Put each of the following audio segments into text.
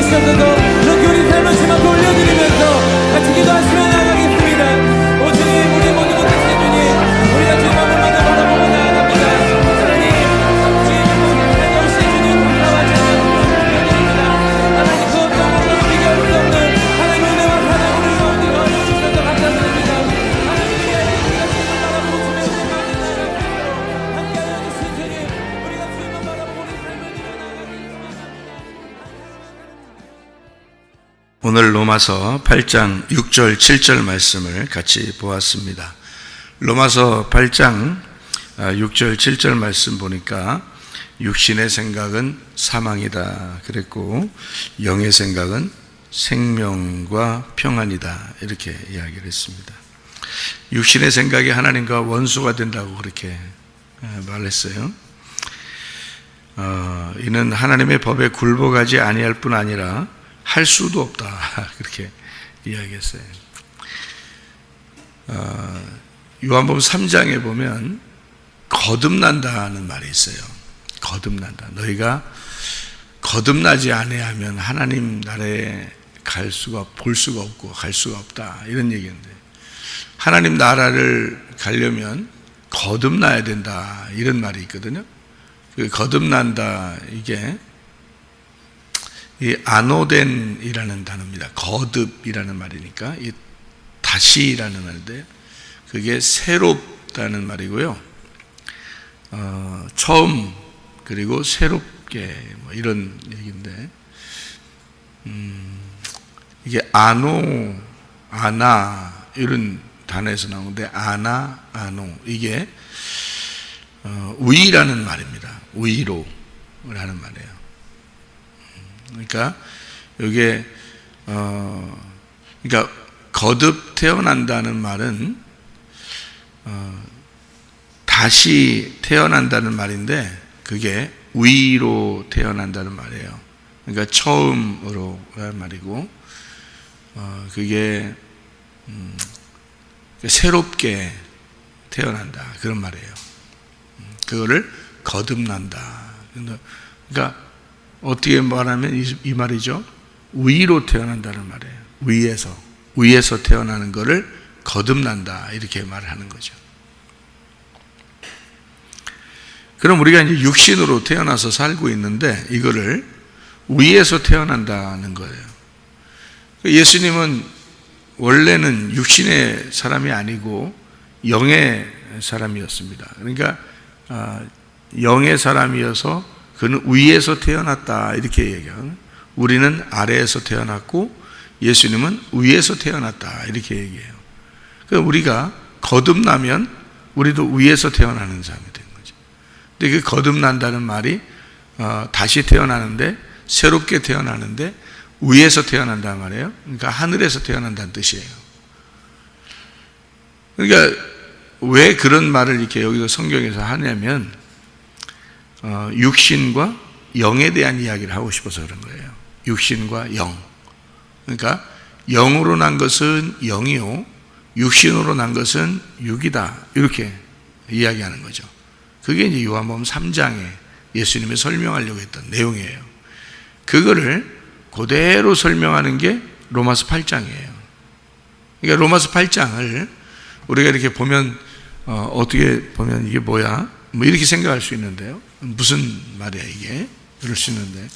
주셔서 그렇게 우리 삶을 주님 앞에 올려드리면서 같이 기도하시며 나아가겠습니다. 오 주님, 우리 모두 못하신 주님, 우리가 주님 앞을 먼저 바라보고 나아갑니다. 하나님, 주님 살려주신 주님 감사와 찬양드립니다. 하나님, 그 어떤 것도 비교할 수 없는 하나님 은혜와 사랑으로 주셔서 감사드립니다. 하나님, 우리가 주님을 바라보고 주님을 나아가겠습니다. 함께하여 주신 주님, 우리가 주님을 바라보고 우리 삶을 나아가겠습니다. 오늘 로마서 8장 6절 7절 말씀을 같이 보았습니다. 로마서 8장 6절 7절 말씀 보니까 육신의 생각은 사망이다 그랬고 영의 생각은 생명과 평안이다 이렇게 이야기를 했습니다. 육신의 생각이 하나님과 원수가 된다고 그렇게 말했어요. 이는 하나님의 법에 굴복하지 아니할 뿐 아니라 할 수도 없다 그렇게 이야기했어요. 요한복음 3장에 보면 거듭난다는 말이 있어요. 거듭난다. 너희가 거듭나지 아니하면 하나님 나라에 볼 수가 없고 갈 수가 없다 이런 얘기인데, 하나님 나라를 가려면 거듭나야 된다 이런 말이 있거든요. 그 거듭난다, 이게 이 아노덴이라는 단어입니다. 거듭이라는 말이니까 이 다시라는 말인데 그게 새롭다는 말이고요. 처음 그리고 새롭게 뭐 이런 얘기인데 이게 아나 이런 단어에서 나오는데 아노 이게 위라는 말입니다. 위로라는 말이에요. 그러니까 이게 그러니까 거듭 태어난다는 말은 다시 태어난다는 말인데 그게 위로 태어난다는 말이에요. 그러니까 처음으로라는 말이고 그게 새롭게 태어난다 그런 말이에요. 그거를 거듭난다. 그러니까 어떻게 말하면 이 말이죠. 위로 태어난다는 말이에요. 위에서 태어나는 거를 거듭난다 이렇게 말을 하는 거죠. 그럼 우리가 이제 육신으로 태어나서 살고 있는데 이거를 위에서 태어난다는 거예요. 예수님은 원래는 육신의 사람이 아니고 영의 사람이었습니다. 그러니까 영의 사람이어서 그는 위에서 태어났다 이렇게 얘기해요. 우리는 아래에서 태어났고 예수님은 위에서 태어났다 이렇게 얘기해요. 그러니까 우리가 거듭나면 우리도 위에서 태어나는 사람이 된 거죠. 근데 그 거듭난다는 말이 다시 태어나는데 새롭게 태어나는데 위에서 태어난다는 말이에요. 그러니까 하늘에서 태어난다는 뜻이에요. 그러니까 왜 그런 말을 이렇게 여기서 성경에서 하냐면 육신과 영에 대한 이야기를 하고 싶어서 그런 거예요. 육신과 영. 그러니까 영으로 난 것은 영이요 육신으로 난 것은 육이다 이렇게 이야기하는 거죠. 그게 이제 요한복음 3장에 예수님이 설명하려고 했던 내용이에요. 그거를 그대로 설명하는 게 로마서 8장이에요. 그러니까 로마서 8장을 우리가 이렇게 보면 어떻게 보면 이게 뭐야? 뭐 이렇게 생각할 수 있는데요. 무슨 말이야 이게? 그럴 수 있는데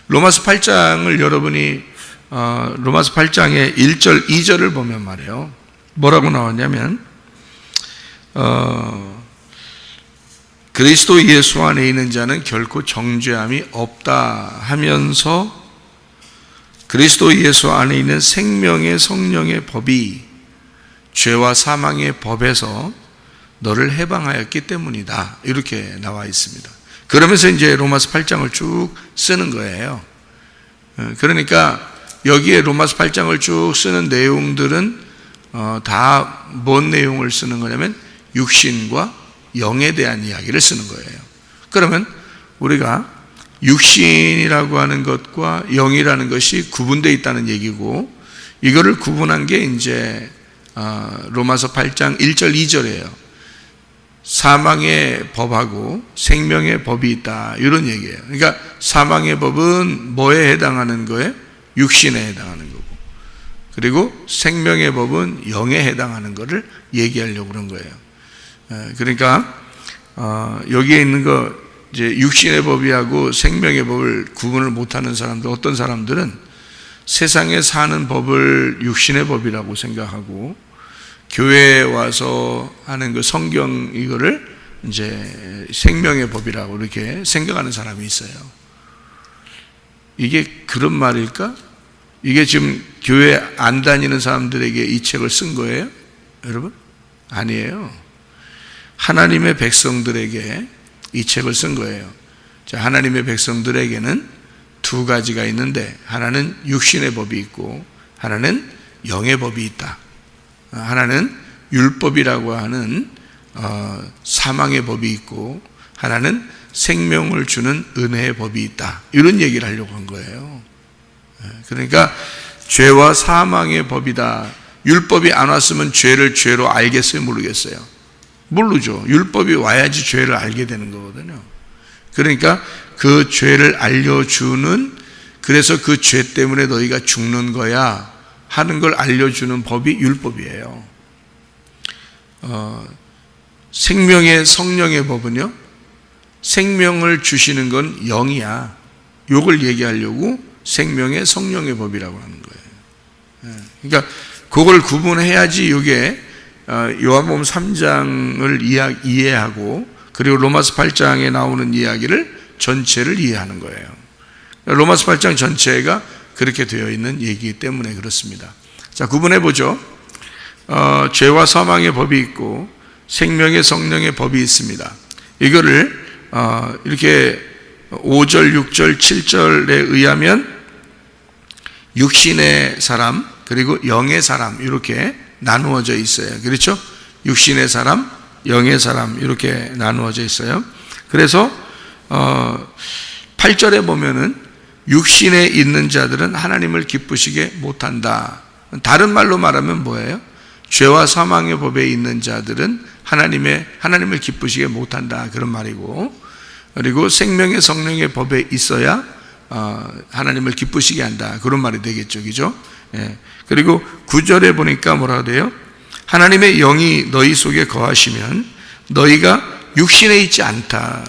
로마서 8장을 여러분이 로마서 8장의 1절 2절을 보면 말이에요. 뭐라고 나왔냐면 그리스도 예수 안에 있는 자는 결코 정죄함이 없다 하면서 그리스도 예수 안에 있는 생명의 성령의 법이 죄와 사망의 법에서 너를 해방하였기 때문이다 이렇게 나와 있습니다. 그러면서 이제 로마서 8장을 쭉 쓰는 거예요. 그러니까 여기에 로마서 8장을 쭉 쓰는 내용들은 다 뭔 내용을 쓰는 거냐면 육신과 영에 대한 이야기를 쓰는 거예요. 그러면 우리가 육신이라고 하는 것과 영이라는 것이 구분되어 있다는 얘기고 이거를 구분한 게 이제 로마서 8장 1절 2절이에요. 사망의 법하고 생명의 법이 있다, 이런 얘기예요. 그러니까 사망의 법은 뭐에 해당하는 거예요? 육신에 해당하는 거고, 그리고 생명의 법은 영에 해당하는 거를 얘기하려고 그런 거예요. 그러니까 여기에 있는 거, 이제 육신의 법이하고 생명의 법을 구분을 못하는 사람들, 어떤 사람들은 세상에 사는 법을 육신의 법이라고 생각하고 교회에 와서 하는 그 성경 이거를 이제 생명의 법이라고 이렇게 생각하는 사람이 있어요. 이게 그런 말일까? 이게 지금 교회 안 다니는 사람들에게 이 책을 쓴 거예요? 여러분? 아니에요. 하나님의 백성들에게 이 책을 쓴 거예요. 자, 하나님의 백성들에게는 두 가지가 있는데, 하나는 육신의 법이 있고 하나는 영의 법이 있다. 하나는 율법이라고 하는 사망의 법이 있고 하나는 생명을 주는 은혜의 법이 있다, 이런 얘기를 하려고 한 거예요. 그러니까 죄와 사망의 법이다. 율법이 안 왔으면 죄를 죄로 알겠어요, 모르겠어요? 모르죠. 율법이 와야지 죄를 알게 되는 거거든요. 그러니까 그 죄를 알려주는, 그래서 그 죄 때문에 너희가 죽는 거야 하는 걸 알려주는 법이 율법이에요. 생명의 성령의 법은요, 생명을 주시는 건 영이야. 요걸 얘기하려고 생명의 성령의 법이라고 하는 거예요. 그러니까 그걸 구분해야지 이게 요한복음 3장을 이해하고, 그리고 로마서 8장에 나오는 이야기를 전체를 이해하는 거예요. 로마서 8장 전체가 그렇게 되어 있는 얘기이기 때문에 그렇습니다. 자, 구분해 보죠. 죄와 사망의 법이 있고 생명의 성령의 법이 있습니다. 이거를 이렇게 5절, 6절, 7절에 의하면 육신의 사람 그리고 영의 사람 이렇게 나누어져 있어요. 그렇죠? 육신의 사람, 영의 사람 이렇게 나누어져 있어요. 그래서 8절에 보면은 육신에 있는 자들은 하나님을 기쁘시게 못한다. 다른 말로 말하면 뭐예요? 죄와 사망의 법에 있는 자들은 하나님을 기쁘시게 못한다, 그런 말이고, 그리고 생명의 성령의 법에 있어야 하나님을 기쁘시게 한다, 그런 말이 되겠죠, 그죠? 예. 그리고 9절에 보니까 뭐라 그래요? 하나님의 영이 너희 속에 거하시면 너희가 육신에 있지 않다,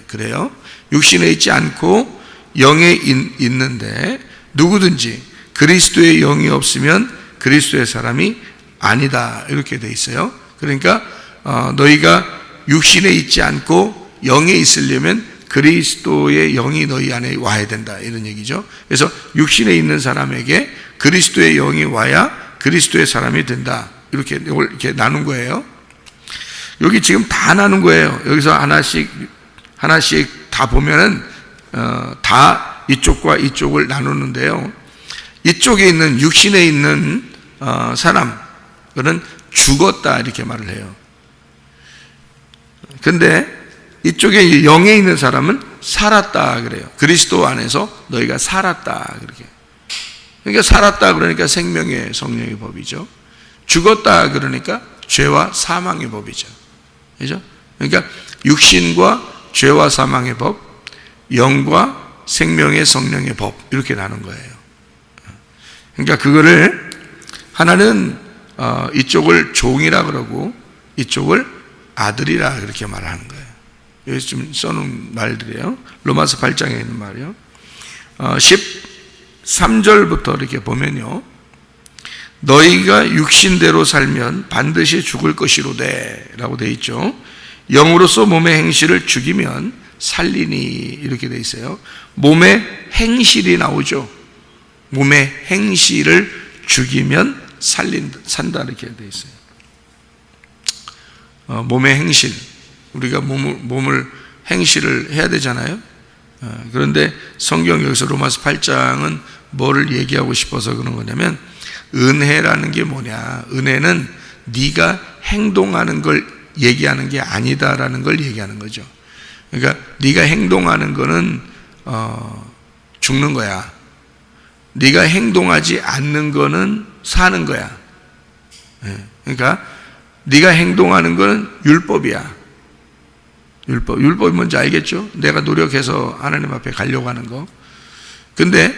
그래요. 육신에 있지 않고 영에 있는데, 누구든지 그리스도의 영이 없으면 그리스도의 사람이 아니다, 이렇게 돼 있어요. 그러니까 너희가 육신에 있지 않고 영에 있으려면 그리스도의 영이 너희 안에 와야 된다, 이런 얘기죠. 그래서 육신에 있는 사람에게 그리스도의 영이 와야 그리스도의 사람이 된다, 이렇게 나눈 거예요. 여기 지금 다 나눈 거예요. 여기서 하나씩 다 보면은 다 이쪽과 이쪽을 나누는데요. 이쪽에 있는 육신에 있는 사람, 그는 죽었다, 이렇게 말을 해요. 근데 이쪽에 영에 있는 사람은 살았다, 그래요. 그리스도 안에서 너희가 살았다, 그렇게. 그러니까 살았다 그러니까 생명의 성령의 법이죠. 죽었다 그러니까 죄와 사망의 법이죠. 그죠? 그러니까 육신과 죄와 사망의 법, 영과 생명의 성령의 법, 이렇게 나눈 거예요. 그러니까 그거를 하나는 이쪽을 종이라 그러고 이쪽을 아들이라 그렇게 말하는 거예요. 여기 좀 써놓은 말들이에요. 로마서 8장에 있는 말이요. 13절부터 이렇게 보면요, 너희가 육신대로 살면 반드시 죽을 것이로되 라고 되어 있죠. 영으로서 몸의 행실을 죽이면 살리니, 이렇게 되어 있어요. 몸의 행실이 나오죠. 몸의 행실을 죽이면 산다, 이렇게 되어 있어요. 몸의 행실, 우리가 몸을 행실을 해야 되잖아요. 그런데 성경 여기서 로마서 8장은 뭐를 얘기하고 싶어서 그런 거냐면, 은혜라는 게 뭐냐, 은혜는 네가 행동하는 걸 얘기하는 게 아니다라는 걸 얘기하는 거죠. 그러니까 네가 행동하는 거는 죽는 거야. 네가 행동하지 않는 거는 사는 거야. 그러니까 네가 행동하는 거는 율법이야. 율법이 뭔지 알겠죠? 내가 노력해서 하나님 앞에 가려고 하는 거. 근데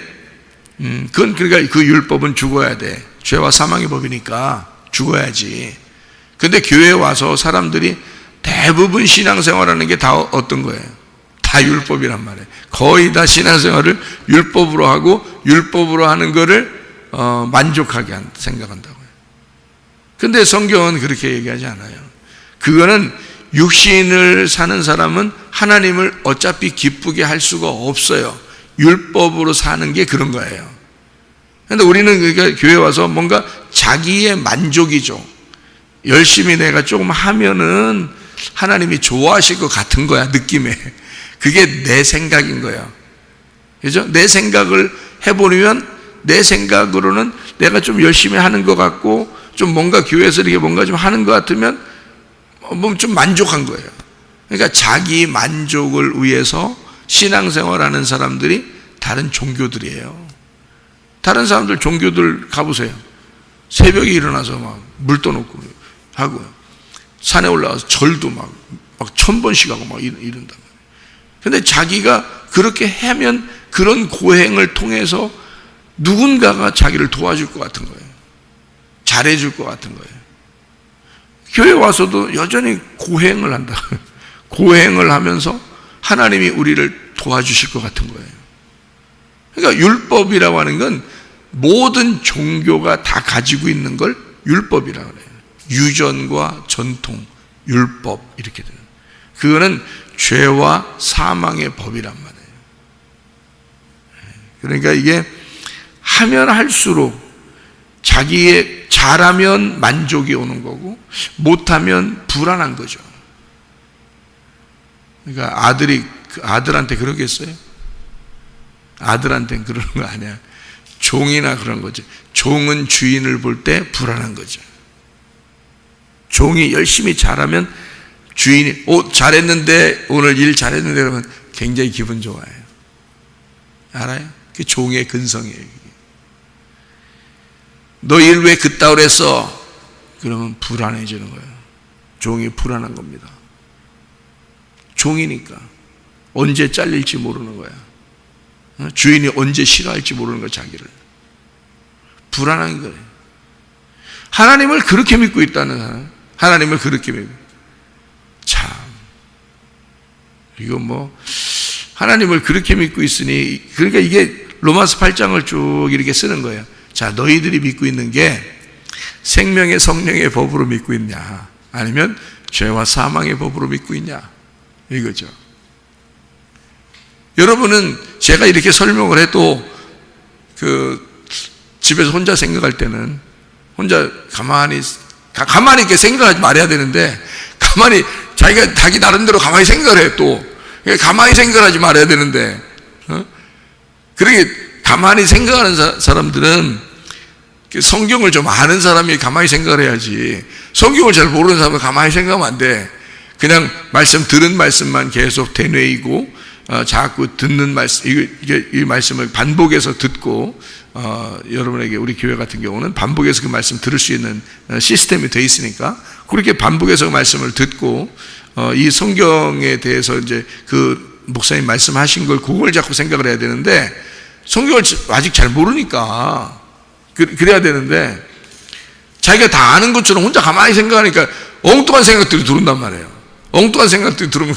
그러니까 그 율법은 죽어야 돼. 죄와 사망의 법이니까 죽어야지. 근데 교회에 와서 사람들이 대부분 신앙생활하는 게 다 어떤 거예요? 다 율법이란 말이에요. 거의 다 신앙생활을 율법으로 하고 율법으로 하는 거를 만족하게 생각한다고요. 근데 성경은 그렇게 얘기하지 않아요. 그거는 육신을 사는 사람은 하나님을 어차피 기쁘게 할 수가 없어요. 율법으로 사는 게 그런 거예요. 그런데 우리는 그러니까 교회 와서 뭔가 자기의 만족이죠. 열심히 내가 조금 하면은 하나님이 좋아하실 것 같은 거야, 느낌에. 그게 내 생각인 거야. 그죠? 내 생각을 해보면 내 생각으로는 내가 좀 열심히 하는 것 같고 좀 뭔가 교회에서 이렇게 뭔가 좀 하는 것 같으면 좀 만족한 거예요. 그러니까 자기 만족을 위해서 신앙생활하는 사람들이 다른 종교들이에요. 다른 사람들 종교들 가보세요. 새벽에 일어나서 막 물 떠놓고 하고 산에 올라가서 절도 막 1000번씩 하고 막 이런단 말이에요. 근데 자기가 그렇게 하면 그런 고행을 통해서 누군가가 자기를 도와줄 것 같은 거예요. 잘해줄 것 같은 거예요. 교회 와서도 여전히 고행을 한다. 고행을 하면서 하나님이 우리를 도와주실 것 같은 거예요. 그러니까 율법이라고 하는 건 모든 종교가 다 가지고 있는 걸 율법이라고 해요. 유전과 전통, 율법 이렇게 되는. 그거는 죄와 사망의 법이란 말이에요. 그러니까 이게 하면 할수록 자기의 잘하면 만족이 오는 거고 못하면 불안한 거죠. 그러니까 아들한테 그러겠어요? 아들한테는 그러는 거 아니야. 종이나 그런 거죠. 종은 주인을 볼 때 불안한 거죠. 종이 열심히 잘하면 주인이 잘했는데 오늘 일 잘했는데 그러면 굉장히 기분 좋아요. 알아요? 그게 종의 근성이에요. 너 일 왜 그따위로 했어? 그러면 불안해지는 거예요. 종이 불안한 겁니다. 종이니까 언제 잘릴지 모르는 거야. 주인이 언제 싫어할지 모르는 거야. 자기를 불안한 거예요. 하나님을 그렇게 믿고 있다는 사람, 하나님을 그렇게 믿고, 참 이거 하나님을 그렇게 믿고 있으니, 그러니까 이게 로마서 8장을 쭉 이렇게 쓰는 거예요. 자, 너희들이 믿고 있는 게 생명의 성령의 법으로 믿고 있냐, 아니면 죄와 사망의 법으로 믿고 있냐, 이거죠. 여러분은 제가 이렇게 설명을 해도 집에서 혼자 생각할 때는 혼자 가만히 이렇게 생각하지 말아야 되는데, 자기 나름대로 가만히 생각을 해. 또 가만히 생각하지 말아야 되는데, 그렇게 가만히 생각하는 사람들은 성경을 좀 아는 사람이 가만히 생각을 해야지, 성경을 잘 모르는 사람은 가만히 생각하면 안 돼. 그냥 들은 말씀만 계속 되뇌이고 자꾸 듣는 말씀, 이 말씀을 반복해서 듣고, 여러분에게 우리 교회 같은 경우는 반복해서 그 말씀 들을 수 있는 시스템이 되어 있으니까 그렇게 반복해서 그 말씀을 듣고, 이 성경에 대해서 이제 그 목사님 말씀하신 걸 그걸 자꾸 생각을 해야 되는데, 성경을 아직 잘 모르니까 그래야 되는데, 자기가 다 아는 것처럼 혼자 가만히 생각하니까 엉뚱한 생각들이 들어온단 말이에요. 엉뚱한 생각들이 들어오면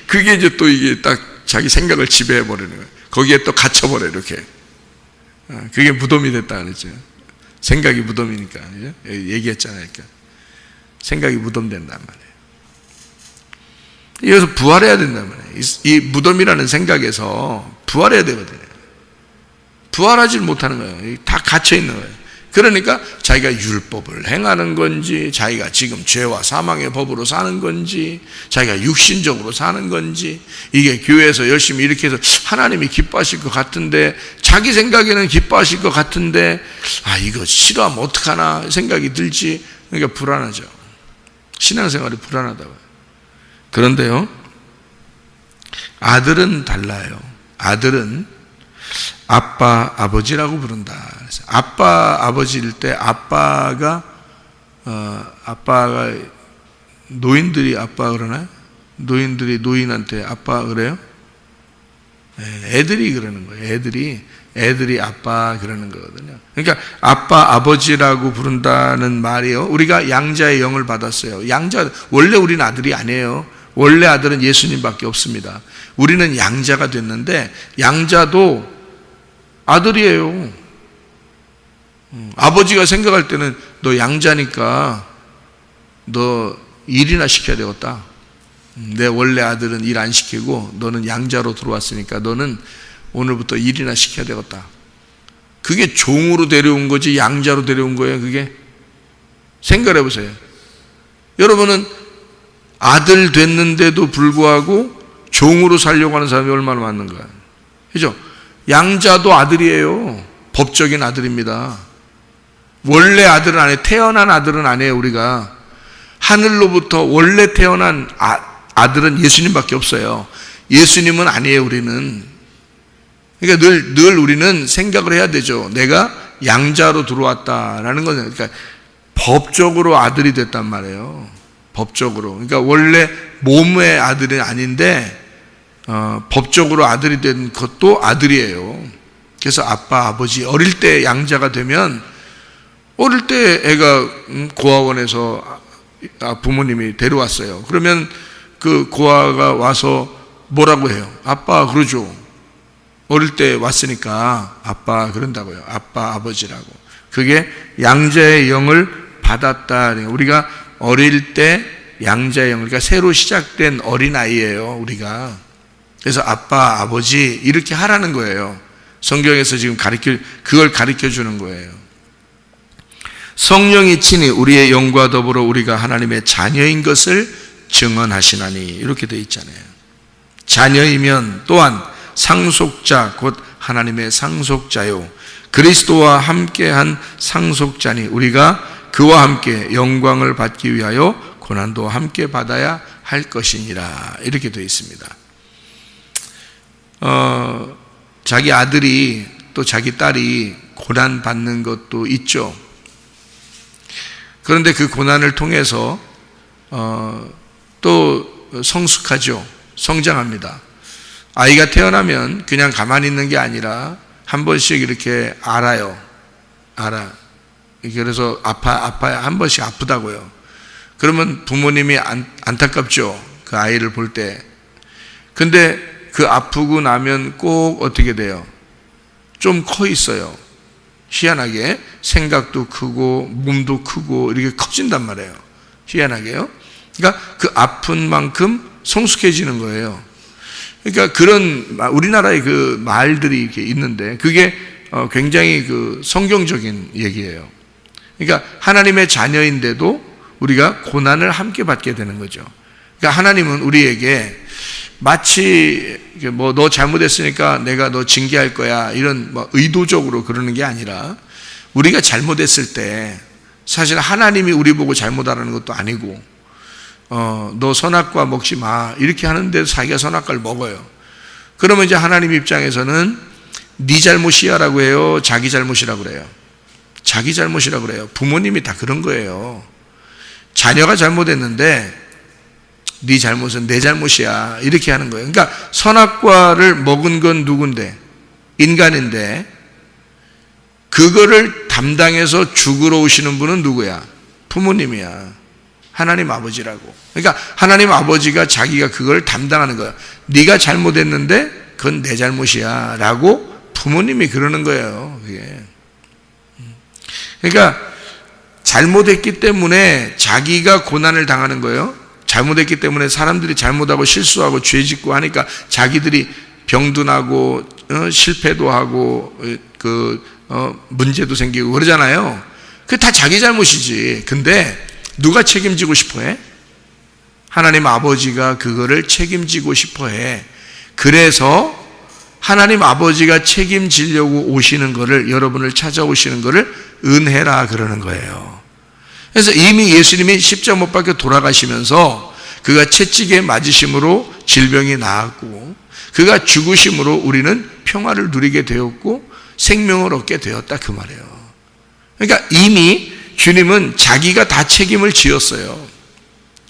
그게 이제 또 이게 딱 자기 생각을 지배해 버리는 거예요. 거기에 또 갇혀버려, 이렇게. 그게 무덤이 됐다 그랬죠. 생각이 무덤이니까. 얘기했잖아요. 그러니까 생각이 무덤 된단 말이에요. 이어서 부활해야 된단 말이에요. 이 무덤이라는 생각에서 부활해야 되거든요. 부활하지 못하는 거예요. 다 갇혀 있는 거예요. 그러니까 자기가 율법을 행하는 건지, 자기가 지금 죄와 사망의 법으로 사는 건지, 자기가 육신적으로 사는 건지, 이게 교회에서 열심히 이렇게 해서 하나님이 기뻐하실 것 같은데, 자기 생각에는 기뻐하실 것 같은데, 이거 싫어하면 어떡하나 생각이 들지. 그러니까 불안하죠. 신앙생활이 불안하다고요. 그런데요, 아들은 달라요. 아들은 아빠, 아버지라고 부른다. 아빠, 아버지일 때 아빠가 노인들이 아빠 그러나요? 노인들이 노인한테 아빠 그래요? 애들이 그러는 거예요. 애들이 아빠 그러는 거거든요. 그러니까 아빠, 아버지라고 부른다는 말이요. 우리가 양자의 영을 받았어요. 원래 우리는 아들이 아니에요. 원래 아들은 예수님밖에 없습니다. 우리는 양자가 됐는데 양자도 아들이에요. 아버지가 생각할 때는 너 양자니까 너 일이나 시켜야 되겠다. 내 원래 아들은 일 안 시키고 너는 양자로 들어왔으니까 너는 오늘부터 일이나 시켜야 되겠다. 그게 종으로 데려온 거지 양자로 데려온 거예요. 그게 생각해 보세요. 여러분은 아들 됐는데도 불구하고 종으로 살려고 하는 사람이 얼마나 많은가. 그죠? 양자도 아들이에요. 법적인 아들입니다. 원래 아들은 아니에요. 태어난 아들은 아니에요. 우리가 하늘로부터 원래 태어난 아들은 예수님밖에 없어요. 예수님은 아니에요. 우리는. 그러니까 늘 우리는 생각을 해야 되죠. 내가 양자로 들어왔다라는 것은, 그러니까 법적으로 아들이 됐단 말이에요. 법적으로. 그러니까 원래 몸의 아들은 아닌데 법적으로 아들이 된 것도 아들이에요. 그래서 아빠, 아버지 어릴 때 양자가 되면 어릴 때 애가 고아원에서 부모님이 데려왔어요. 그러면 그 고아가 와서 뭐라고 해요? 아빠 그러죠. 어릴 때 왔으니까 아빠 그런다고요. 아빠, 아버지라고. 그게 양자의 영을 받았다. 우리가 어릴 때 양자의 영, 그러니까 새로 시작된 어린아이예요. 우리가. 그래서 아빠, 아버지 이렇게 하라는 거예요. 성경에서 지금 그걸 가르쳐 주는 거예요. 성령이 친히 우리의 영과 더불어 우리가 하나님의 자녀인 것을 증언하시나니 이렇게 되어 있잖아요. 자녀이면 또한 상속자 곧 하나님의 상속자요 그리스도와 함께한 상속자니 우리가 그와 함께 영광을 받기 위하여 고난도 함께 받아야 할 것이니라 이렇게 되어 있습니다. 자기 아들이 또 자기 딸이 고난 받는 것도 있죠. 그런데 그 고난을 통해서 또 성숙하죠. 성장합니다. 아이가 태어나면 그냥 가만히 있는 게 아니라 한 번씩 이렇게 알아요. 그래서 아파야 한 번씩 아프다고요. 그러면 부모님이 안타깝죠. 그 아이를 볼 때. 근데 그 아프고 나면 꼭 어떻게 돼요? 좀 커 있어요. 희한하게 생각도 크고 몸도 크고 이렇게 커진단 말이에요. 희한하게요. 그러니까 그 아픈 만큼 성숙해지는 거예요. 그러니까 그런 우리나라의 그 말들이 이렇게 있는데 그게 굉장히 그 성경적인 얘기예요. 그러니까 하나님의 자녀인데도 우리가 고난을 함께 받게 되는 거죠. 그러니까 하나님은 우리에게 마치 뭐 너 잘못했으니까 내가 너 징계할 거야 이런 뭐 의도적으로 그러는 게 아니라 우리가 잘못했을 때 사실 하나님이 우리 보고 잘못하라는 것도 아니고 너 선악과 먹지 마 이렇게 하는데 자기가 선악과를 먹어요. 그러면 이제 하나님 입장에서는 네 잘못이야라고 해요? 자기 잘못이라고 그래요? 자기 잘못이라고 그래요. 부모님이 다 그런 거예요. 자녀가 잘못했는데 네 잘못은 내 잘못이야 이렇게 하는 거예요. 그러니까 선악과를 먹은 건 누군데? 인간인데 그거를 담당해서 죽으러 오시는 분은 누구야? 부모님이야. 하나님 아버지라고. 그러니까 하나님 아버지가 자기가 그걸 담당하는 거야. 네가 잘못했는데 그건 내 잘못이야 라고 부모님이 그러는 거예요. 그게. 그러니까 잘못했기 때문에 자기가 고난을 당하는 거예요. 잘못했기 때문에 사람들이 잘못하고 실수하고 죄짓고 하니까 자기들이 병도 나고 실패도 하고 문제도 생기고 그러잖아요. 그게 다 자기 잘못이지. 근데 누가 책임지고 싶어해? 하나님 아버지가 그거를 책임지고 싶어해. 그래서 하나님 아버지가 책임지려고 오시는 거를, 여러분을 찾아오시는 거를 은혜라 그러는 거예요. 그래서 이미 예수님이 십자가 못 박혀 돌아가시면서 그가 채찍에 맞으심으로 질병이 나았고 그가 죽으심으로 우리는 평화를 누리게 되었고 생명을 얻게 되었다 그 말이에요. 그러니까 이미 주님은 자기가 다 책임을 지었어요.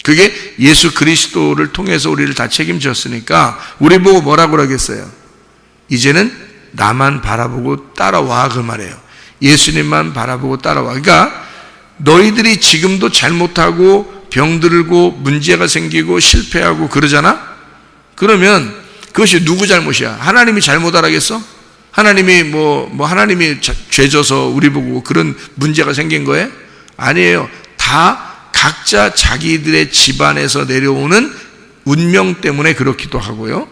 그게 예수 그리스도를 통해서 우리를 다 책임졌으니까 우리 보고 뭐라고 그러겠어요? 이제는 나만 바라보고 따라와, 그 말이에요. 예수님만 바라보고 따라와. 그러니까 너희들이 지금도 잘못하고 병들고 문제가 생기고 실패하고 그러잖아? 그러면 그것이 누구 잘못이야? 하나님이 잘못하라겠어? 하나님이 하나님이 죄져서 우리 보고 그런 문제가 생긴 거예요? 아니에요. 다 각자 자기들의 집안에서 내려오는 운명 때문에 그렇기도 하고요,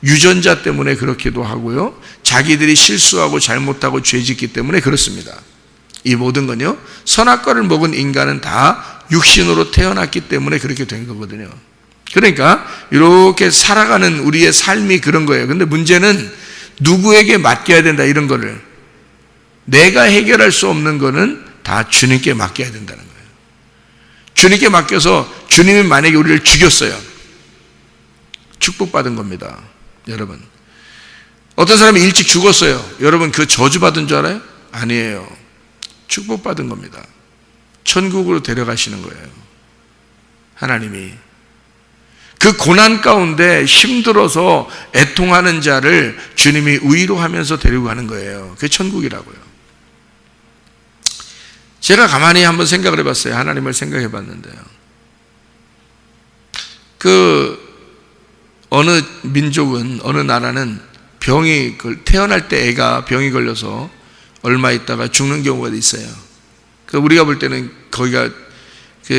유전자 때문에 그렇기도 하고요, 자기들이 실수하고 잘못하고 죄짓기 때문에 그렇습니다. 이 모든 건요, 선악과를 먹은 인간은 다 육신으로 태어났기 때문에 그렇게 된 거거든요. 그러니까 이렇게 살아가는 우리의 삶이 그런 거예요. 근데 문제는 누구에게 맡겨야 된다, 이런 거를. 내가 해결할 수 없는 거는 다 주님께 맡겨야 된다는 거예요. 주님께 맡겨서 주님이 만약에 우리를 죽였어요, 축복받은 겁니다. 여러분, 어떤 사람이 일찍 죽었어요. 여러분, 그 저주받은 줄 알아요? 아니에요. 축복받은 겁니다. 천국으로 데려가시는 거예요, 하나님이. 그 고난 가운데 힘들어서 애통하는 자를 주님이 위로하면서 데리고 가는 거예요. 그게 천국이라고요. 제가 가만히 한번 생각을 해봤어요. 하나님을 생각해 봤는데요, 어느 민족은, 어느 나라는 태어날 때 애가 병이 걸려서 얼마 있다가 죽는 경우가 있어요. 우리가 볼 때는 거기가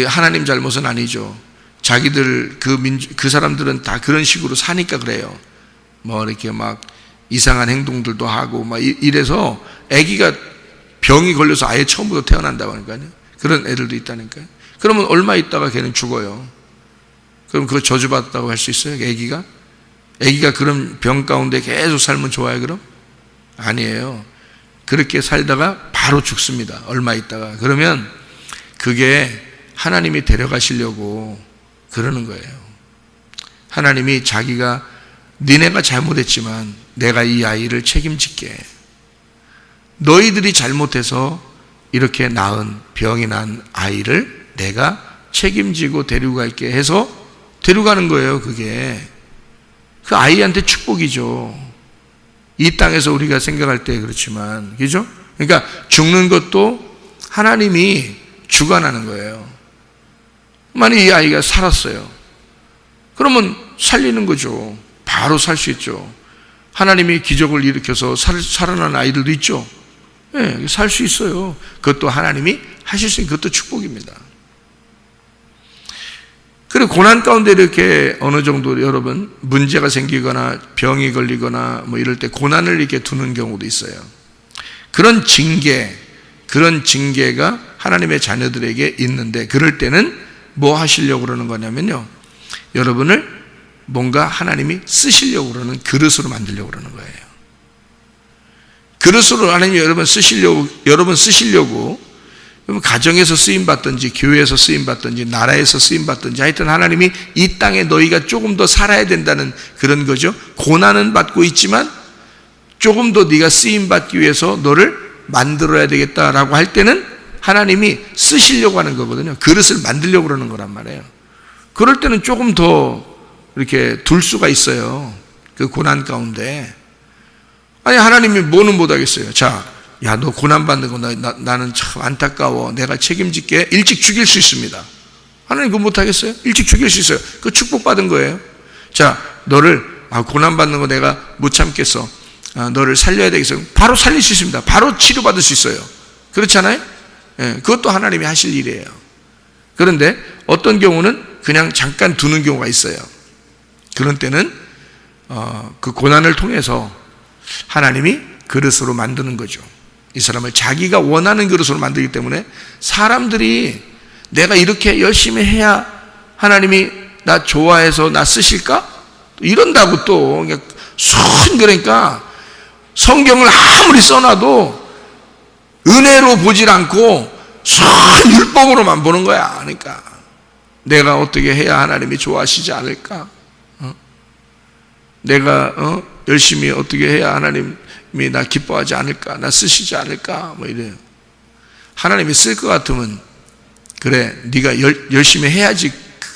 하나님 잘못은 아니죠. 자기들 그 사람들은 다 그런 식으로 사니까 그래요. 이렇게 막 이상한 행동들도 하고 막 이래서 아기가 병이 걸려서 아예 처음부터 태어난다고 하니까요. 그런 애들도 있다니까요. 그러면 얼마 있다가 걔는 죽어요. 그럼 그거 저주받았다고 할 수 있어요? 아기가 그런 병 가운데 계속 살면 좋아요, 그럼? 아니에요. 그렇게 살다가 바로 죽습니다, 얼마 있다가. 그러면 그게 하나님이 데려가시려고 그러는 거예요. 하나님이 자기가 니네가 잘못했지만 내가 이 아이를 책임질게. 너희들이 잘못해서 이렇게 병이 난 아이를 내가 책임지고 데리고 갈게 해서 데려가는 거예요. 그게 그 아이한테 축복이죠. 이 땅에서 우리가 생각할 때 그렇지만, 그죠? 그러니까 죽는 것도 하나님이 주관하는 거예요. 만약 이 아이가 살았어요, 그러면 살리는 거죠. 바로 살 수 있죠. 하나님이 기적을 일으켜서 살아난 아이들도 있죠. 네, 살 수 있어요. 그것도 하나님이 하실 수 있는, 그것도 축복입니다. 그리고 고난 가운데 이렇게 어느 정도 여러분 문제가 생기거나 병이 걸리거나 이럴 때 고난을 이렇게 두는 경우도 있어요. 그런 징계가 하나님의 자녀들에게 있는데, 그럴 때는 뭐 하시려고 그러는 거냐면요, 여러분을 뭔가 하나님이 쓰시려고 그러는 그릇으로 만들려고 그러는 거예요. 그릇으로 하나님이 여러분 쓰시려고 가정에서 쓰임받든지 교회에서 쓰임받든지 나라에서 쓰임받든지 하여튼 하나님이 이 땅에 너희가 조금 더 살아야 된다는 그런 거죠. 고난은 받고 있지만 조금 더 네가 쓰임받기 위해서 너를 만들어야 되겠다라고 할 때는 하나님이 쓰시려고 하는 거거든요. 그릇을 만들려고 그러는 거란 말이에요. 그럴 때는 조금 더 이렇게 둘 수가 있어요, 그 고난 가운데. 아니, 하나님이 뭐는 못하겠어요. 자, 야, 너 고난받는 거 나는 참 안타까워, 내가 책임질게. 일찍 죽일 수 있습니다. 하나님 그거 못하겠어요? 일찍 죽일 수 있어요. 그거 축복받은 거예요. 자, 너를 고난받는 거 내가 못 참겠어, 너를 살려야 되겠어. 바로 살릴 수 있습니다. 바로 치료받을 수 있어요. 그렇잖아요? 예, 그것도 하나님이 하실 일이에요. 그런데 어떤 경우는 그냥 잠깐 두는 경우가 있어요. 그런 때는 그 고난을 통해서 하나님이 그릇으로 만드는 거죠. 이 사람을 자기가 원하는 그릇으로 만들기 때문에 사람들이 내가 이렇게 열심히 해야 하나님이 나 좋아해서 나 쓰실까? 이런다고 또 그러니까 성경을 아무리 써놔도 은혜로 보질 않고 율법으로만 보는 거야. 그러니까 내가 어떻게 해야 하나님이 좋아하시지 않을까? 내가 열심히 어떻게 해야 하나님이 나 기뻐하지 않을까? 나 쓰시지 않을까? 이래요. 하나님이 쓸 것 같으면 그래, 네가 열심히 해야지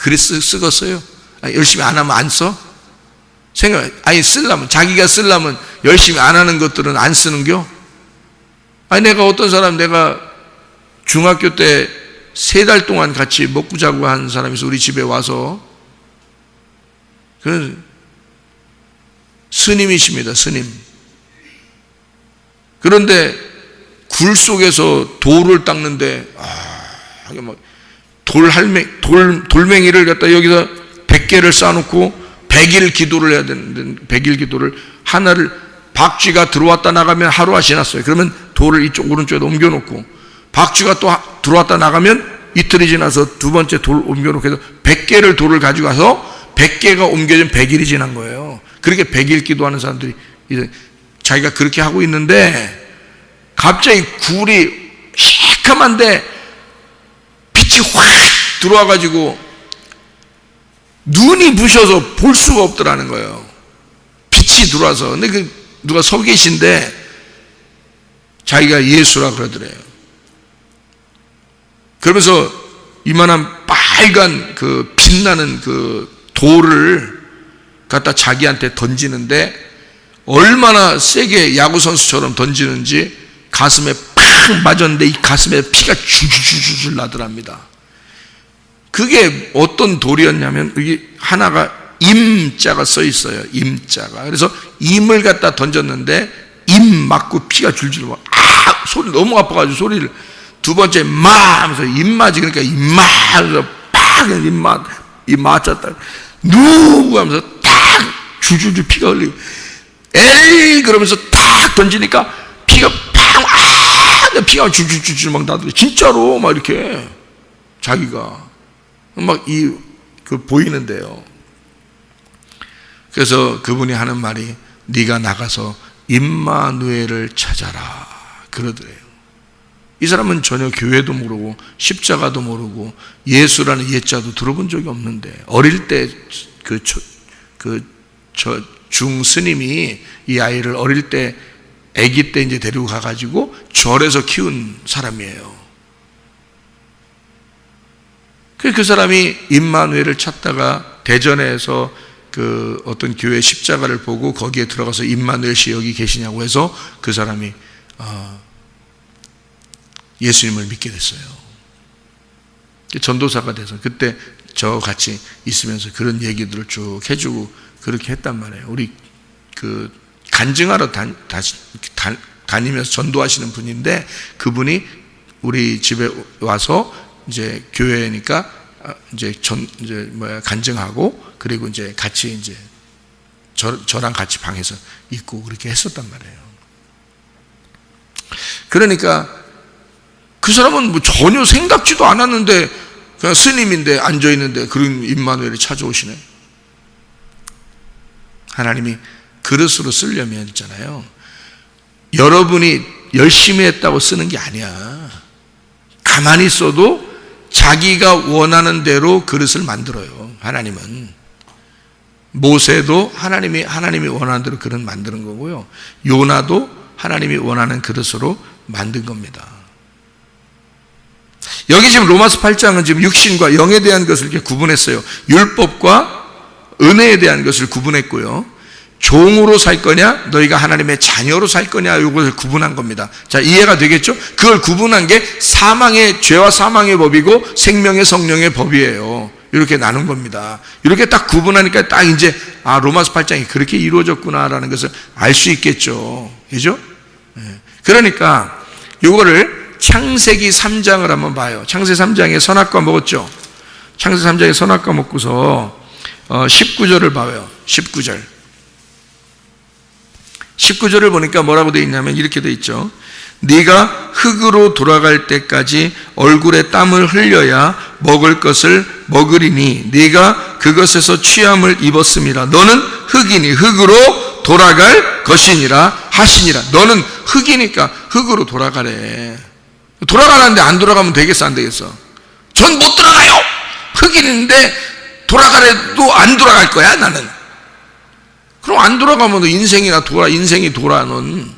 그래 쓰겠어요? 열심히 안 하면 안 써? 쓰려면, 자기가 쓰려면 열심히 안 하는 것들은 안 쓰는겨? 내가 어떤 사람, 내가 중학교 때 3달 동안 같이 먹고 자고 한 사람이 있어. 우리 집에 와서. 그 스님이십니다, 스님. 그런데 굴 속에서 돌을 닦는데, 돌멩이를 갖다 여기다 100개를 쌓아놓고 100일 기도를 해야 되는데, 100일 기도를 하나를, 박쥐가 들어왔다 나가면 하루가 지났어요. 그러면 돌을 이쪽 오른쪽에 옮겨놓고, 박쥐가 또 들어왔다 나가면 이틀이 지나서 두 번째 돌 옮겨놓고 해서 100개를 돌을 가지고 가서 100개가 옮겨진 100일이 지난 거예요. 그렇게 100일 기도하는 사람들이 이제 자기가 그렇게 하고 있는데 갑자기 굴이 시커먼데 빛이 확 들어와가지고 눈이 부셔서 볼 수가 없더라는 거예요. 빛이 들어와서. 근데 누가 서 계신데 자기가 예수라 그러더래요. 그러면서 이만한 빨간 그 빛나는 그 돌을 갖다 자기한테 던지는데 얼마나 세게 야구선수처럼 던지는지 가슴에 팍 맞았는데 이 가슴에 피가 줄줄줄 나더랍니다. 그게 어떤 돌이었냐면 이게 하나가 임자가 써 있어요. 임자가. 그래서 임을 갖다 던졌는데 임 맞고 피가 줄줄 막 소리 너무 아파가지고 소리를 두 번째 마 하면서 임마지 그러니까 임마 하면서 팍 임 맞았다. 누구 하면서 탁 줄줄줄 피가 흘리고 에이 그러면서 탁 던지니까 피가 팍 피가 줄줄줄 막 나더니 진짜로 막 이렇게 자기가 막 보이는데요. 그래서 그분이 하는 말이 네가 나가서 임마누엘을 찾아라 그러더래요. 이 사람은 전혀 교회도 모르고 십자가도 모르고 예수라는 예자도 들어본 적이 없는데 어릴 때 중스님이 이 아이를 어릴 때 아기 때 이제 데리고 가가지고 절에서 키운 사람이에요. 그 사람이 임마누엘을 찾다가 대전에서 그 어떤 교회 십자가를 보고 거기에 들어가서 임마누엘 씨 여기 계시냐고 해서 그 사람이 예수님을 믿게 됐어요. 전도사가 돼서 그때 저 같이 있으면서 그런 얘기들을 쭉 해주고 그렇게 했단 말이에요. 우리 그 간증하러 다니면서 전도하시는 분인데 그분이 우리 집에 와서 이제 교회니까 이제 간증하고 그리고 이제 같이 이제 저랑 같이 방에서 있고 그렇게 했었단 말이에요. 그러니까 그 사람은 뭐 전혀 생각지도 않았는데 그냥 스님인데 앉아 있는데 그런 임마누엘이 찾아오시네. 하나님이 그릇으로 쓰려면 있잖아요. 여러분이 열심히 했다고 쓰는 게 아니야. 가만히 있어도 자기가 원하는 대로 그릇을 만들어요. 하나님은. 모세도 하나님이 원하는 대로 그릇 만드는 거고요. 요나도 하나님이 원하는 그릇으로 만든 겁니다. 여기 지금 로마서 8장은 지금 육신과 영에 대한 것을 이렇게 구분했어요. 율법과 은혜에 대한 것을 구분했고요. 종으로 살 거냐, 너희가 하나님의 자녀로 살 거냐, 이것을 구분한 겁니다. 자, 이해가 되겠죠? 그걸 구분한 게 죄와 사망의 법이고 생명의 성령의 법이에요. 이렇게 나눈 겁니다. 이렇게 딱 구분하니까 딱 이제, 로마서 8장이 그렇게 이루어졌구나라는 것을 알 수 있겠죠. 그죠? 그러니까, 이거를 창세기 3장을 한번 봐요. 창세기 3장에 선악과 먹었죠? 창세기 3장에 선악과 먹고서, 19절을 봐요. 19절을 보니까 뭐라고 되어 있냐면 이렇게 되어 있죠. 네가 흙으로 돌아갈 때까지 얼굴에 땀을 흘려야 먹을 것을 먹으리니 네가 그것에서 취함을 입었음이라. 너는 흙이니 흙으로 돌아갈 것이니라 하시니라. 너는 흙이니까 흙으로 돌아가래. 돌아가는데 안 돌아가면 되겠어 안 되겠어? 전 못 돌아가요. 흙인데 돌아가래도 안 돌아갈 거야 나는. 그럼 안 돌아가면 인생이 돌아는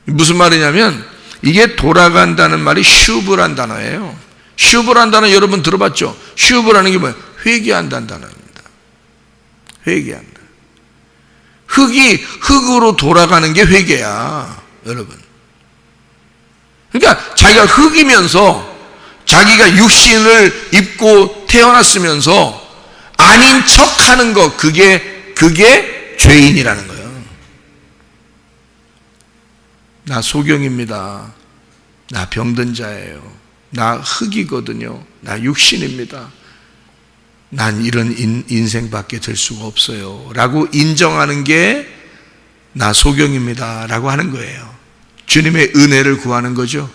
무슨 말이냐면 이게 돌아간다는 말이 슈브란 단어예요. 슈브란 단어 여러분 들어봤죠? 슈브라는 게 뭐예요? 회개한다는 단어입니다. 회개한다. 흙이 흙으로 돌아가는 게 회개야, 여러분. 그러니까 자기가 흙이면서 자기가 육신을 입고 태어났으면서 아닌 척 하는 것, 그게 죄인이라는 거예요. 나 소경입니다. 나 병든 자예요. 나 흙이거든요. 나 육신입니다. 난 이런 인생밖에 될 수가 없어요. 라고 인정하는 게 나 소경입니다. 라고 하는 거예요. 주님의 은혜를 구하는 거죠.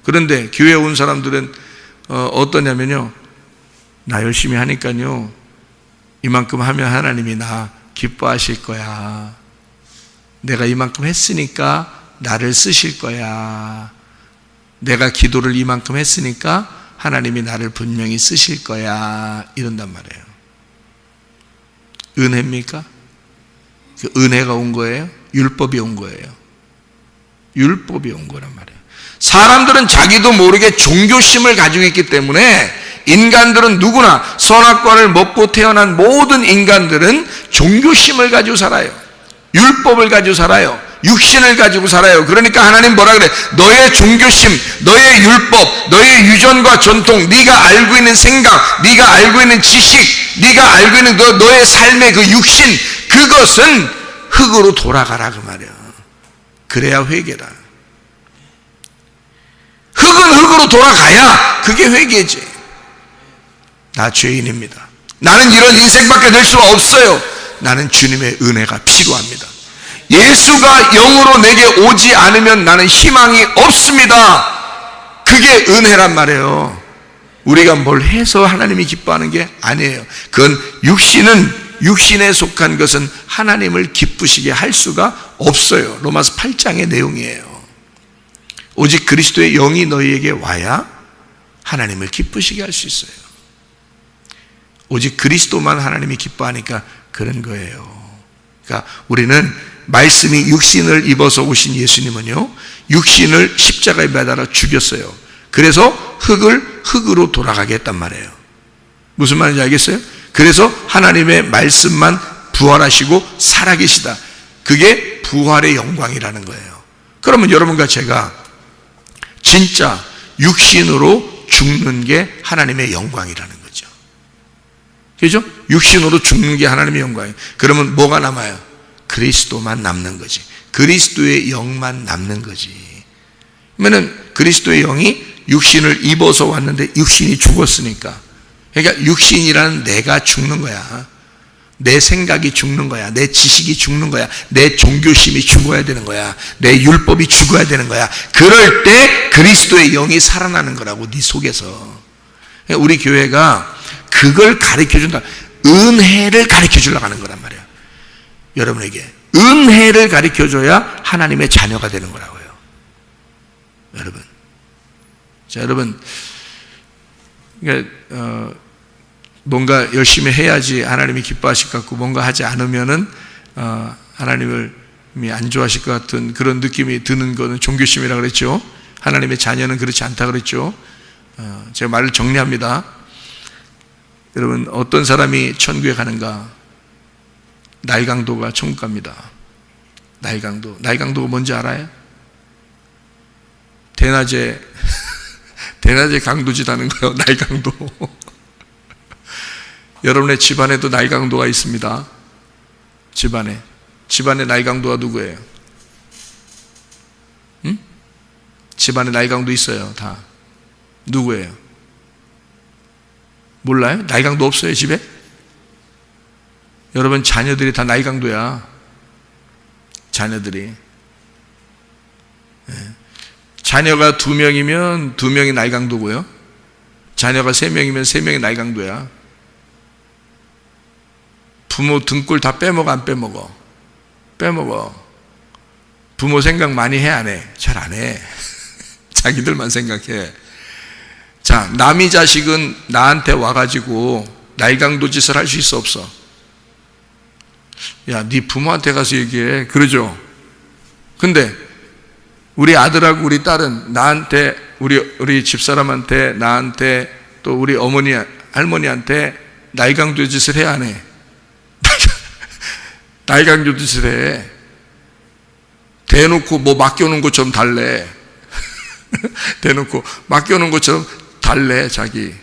그런데 교회에 온 사람들은 어떠냐면요. 나 열심히 하니까요. 이만큼 하면 하나님이 나 기뻐하실 거야. 내가 이만큼 했으니까 나를 쓰실 거야. 내가 기도를 이만큼 했으니까 하나님이 나를 분명히 쓰실 거야. 이런단 말이에요. 은혜입니까? 그 은혜가 온 거예요? 율법이 온 거예요? 율법이 온 거란 말이에요. 사람들은 자기도 모르게 종교심을 가지고 있기 때문에 인간들은 누구나 선악과를 먹고 태어난 모든 인간들은 종교심을 가지고 살아요. 율법을 가지고 살아요. 육신을 가지고 살아요. 그러니까 하나님 뭐라 그래? 너의 종교심, 너의 율법, 너의 유전과 전통, 네가 알고 있는 생각, 네가 알고 있는 지식, 네가 알고 있는 너의 삶의 그 육신, 그것은 흙으로 돌아가라 그 말이야. 그래야 회개다. 흙은 흙으로 돌아가야 그게 회개지. 나 죄인입니다. 나는 이런 인생밖에 될 수가 없어요. 나는 주님의 은혜가 필요합니다. 예수가 영으로 내게 오지 않으면 나는 희망이 없습니다. 그게 은혜란 말이에요. 우리가 뭘 해서 하나님이 기뻐하는 게 아니에요. 그건 육신에 속한 것은 하나님을 기쁘시게 할 수가 없어요. 로마서 8장의 내용이에요. 오직 그리스도의 영이 너희에게 와야 하나님을 기쁘시게 할 수 있어요. 오직 그리스도만 하나님이 기뻐하니까 그런 거예요. 그러니까 우리는 말씀이 육신을 입어서 오신 예수님은요, 육신을 십자가에 매달아 죽였어요. 그래서 흙을 흙으로 돌아가게 했단 말이에요. 무슨 말인지 알겠어요? 그래서 하나님의 말씀만 부활하시고 살아계시다. 그게 부활의 영광이라는 거예요. 그러면 여러분과 제가 진짜 육신으로 죽는 게 하나님의 영광이라는 거죠. 그죠? 육신으로 죽는 게 하나님의 영광이에요. 그러면 뭐가 남아요? 그리스도만 남는 거지. 그리스도의 영만 남는 거지. 그러면 그리스도의 영이 육신을 입어서 왔는데 육신이 죽었으니까, 그러니까 육신이라는 내가 죽는 거야. 내 생각이 죽는 거야. 내 지식이 죽는 거야. 내 종교심이 죽어야 되는 거야. 내 율법이 죽어야 되는 거야. 그럴 때 그리스도의 영이 살아나는 거라고, 네 속에서. 우리 교회가 그걸 가르쳐준다. 은혜를 가르쳐주려고 하는 거란 말이야. 여러분에게 은혜를 가르쳐줘야 하나님의 자녀가 되는 거라고요. 여러분, 자, 여러분, 그러니까 뭔가 열심히 해야지 하나님이 기뻐하실 것 같고, 뭔가 하지 않으면은 하나님을 안 좋아하실 것 같은 그런 느낌이 드는 거는 종교심이라고 그랬죠. 하나님의 자녀는 그렇지 않다 그랬죠. 제가 말을 정리합니다. 여러분, 어떤 사람이 천국에 가는가? 날강도가 천국 갑니다. 날강도가 뭔지 알아요? 대낮에 강도짓 하는 거예요. 날강도. 여러분의 집안에도 날강도가 있습니다. 집안에 날강도가 누구예요? 응? 집안에 날강도 있어요. 다 누구예요? 몰라요? 날강도 없어요, 집에? 여러분, 자녀들이 다 날강도야. 자녀들이. 자녀가 2명이면 2명이 날강도고요. 자녀가 3명이면 3명이 날강도야. 부모 등골 다 빼먹어, 안 빼먹어? 빼먹어. 부모 생각 많이 해, 안 해? 잘 안 해. 자기들만 생각해. 자, 남의 자식은 나한테 와가지고 날강도 짓을 할 수 있어, 없어? 야, 네 부모한테 가서 얘기해. 그러죠? 근데 우리 아들하고 우리 딸은 나한테, 우리 집사람한테, 나한테, 또 우리 어머니, 할머니한테 날강도 짓을 해, 안 해? 날강도 짓을 해. 대놓고 뭐 맡겨놓은 것처럼 달래. 대놓고 맡겨놓은 것처럼 달래, 자기.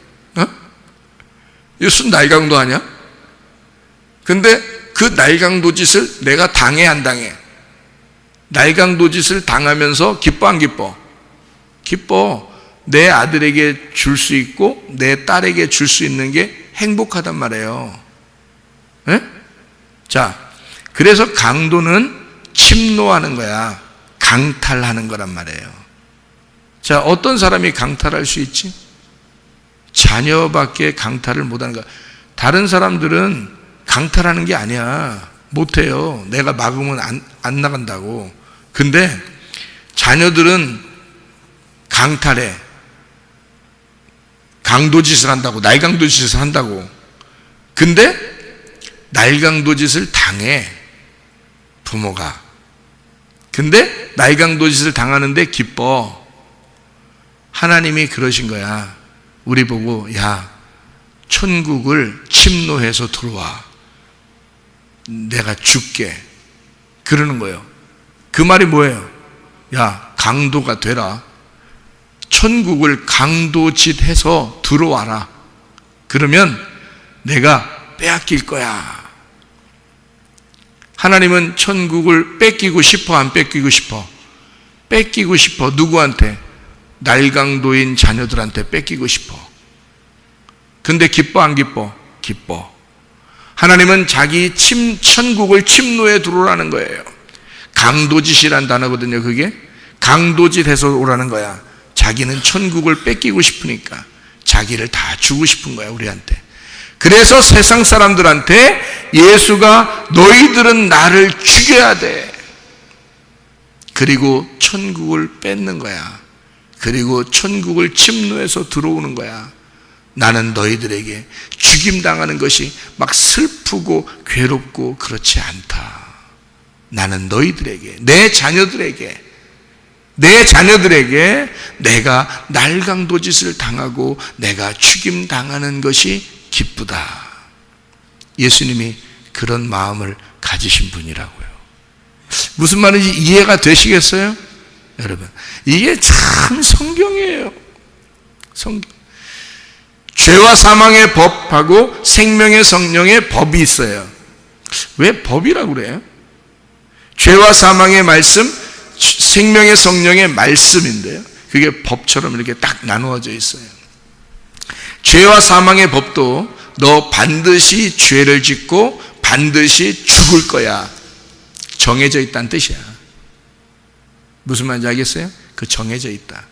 이거 순 날강도 아니야? 근데 그 날강도 짓을 내가 당해, 안 당해? 날강도 짓을 당하면서 기뻐, 안 기뻐? 기뻐. 내 아들에게 줄 수 있고 내 딸에게 줄 수 있는 게 행복하단 말이에요. 네? 자, 그래서 강도는 침노하는 거야. 강탈하는 거란 말이에요. 자, 어떤 사람이 강탈할 수 있지? 자녀밖에 강탈을 못하는 거야. 다른 사람들은 강탈하는 게 아니야. 못해요. 내가 막으면 안 나간다고. 근데 자녀들은 강탈해. 강도짓을 한다고. 날강도짓을 한다고. 근데 날강도짓을 당해, 부모가. 근데 날강도짓을 당하는데 기뻐. 하나님이 그러신 거야. 우리 보고, 야, 천국을 침노해서 들어와. 내가 줄게. 그러는 거예요. 그 말이 뭐예요? 야, 강도가 되라. 천국을 강도짓해서 들어와라. 그러면 내가 빼앗길 거야. 하나님은 천국을 뺏기고 싶어, 안 뺏기고 싶어? 뺏기고 싶어. 누구한테? 날강도인 자녀들한테 뺏기고 싶어. 근데 기뻐, 안 기뻐? 기뻐. 하나님은 자기 천국을 침노해 들어오라는 거예요. 강도짓이란 단어거든요. 그게 강도짓해서 오라는 거야. 자기는 천국을 뺏기고 싶으니까 자기를 다 주고 싶은 거야, 우리한테. 그래서 세상 사람들한테 예수가 너희들은 나를 죽여야 돼. 그리고 천국을 뺏는 거야. 그리고 천국을 침노해서 들어오는 거야. 나는 너희들에게 죽임당하는 것이 막 슬프고 괴롭고 그렇지 않다. 나는 너희들에게, 내 자녀들에게 내가 날강도짓을 당하고 내가 죽임당하는 것이 기쁘다. 예수님이 그런 마음을 가지신 분이라고요. 무슨 말인지 이해가 되시겠어요? 여러분, 이게 참 성경이에요. 성경. 죄와 사망의 법하고 생명의 성령의 법이 있어요. 왜 법이라고 그래요? 죄와 사망의 말씀, 생명의 성령의 말씀인데요. 그게 법처럼 이렇게 딱 나누어져 있어요. 죄와 사망의 법도 너 반드시 죄를 짓고 반드시 죽을 거야. 정해져 있다는 뜻이야. 무슨 말인지 알겠어요? 그 정해져 있다.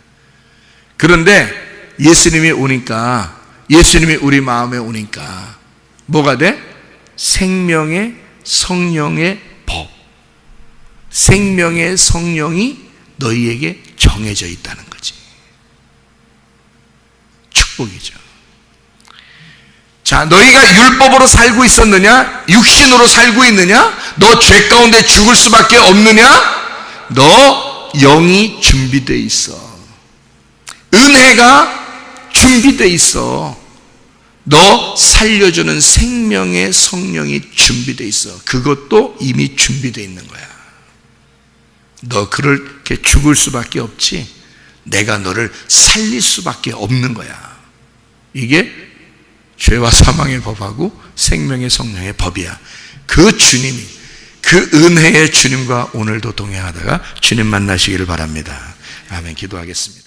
그런데 예수님이 오니까, 예수님이 우리 마음에 오니까 뭐가 돼? 생명의 성령의 법. 생명의 성령이 너희에게 정해져 있다는 거지. 축복이죠. 자, 너희가 율법으로 살고 있었느냐? 육신으로 살고 있느냐? 너 죄 가운데 죽을 수밖에 없느냐? 너 영이 준비되어 있어. 은혜가 준비되어 있어. 너 살려주는 생명의 성령이 준비되어 있어. 그것도 이미 준비되어 있는 거야. 너 그렇게 죽을 수밖에 없지. 내가 너를 살릴 수밖에 없는 거야. 이게 죄와 사망의 법하고 생명의 성령의 법이야. 그 주님이, 그 은혜의 주님과 오늘도 동행하다가 주님 만나시기를 바랍니다. 아멘. 기도하겠습니다.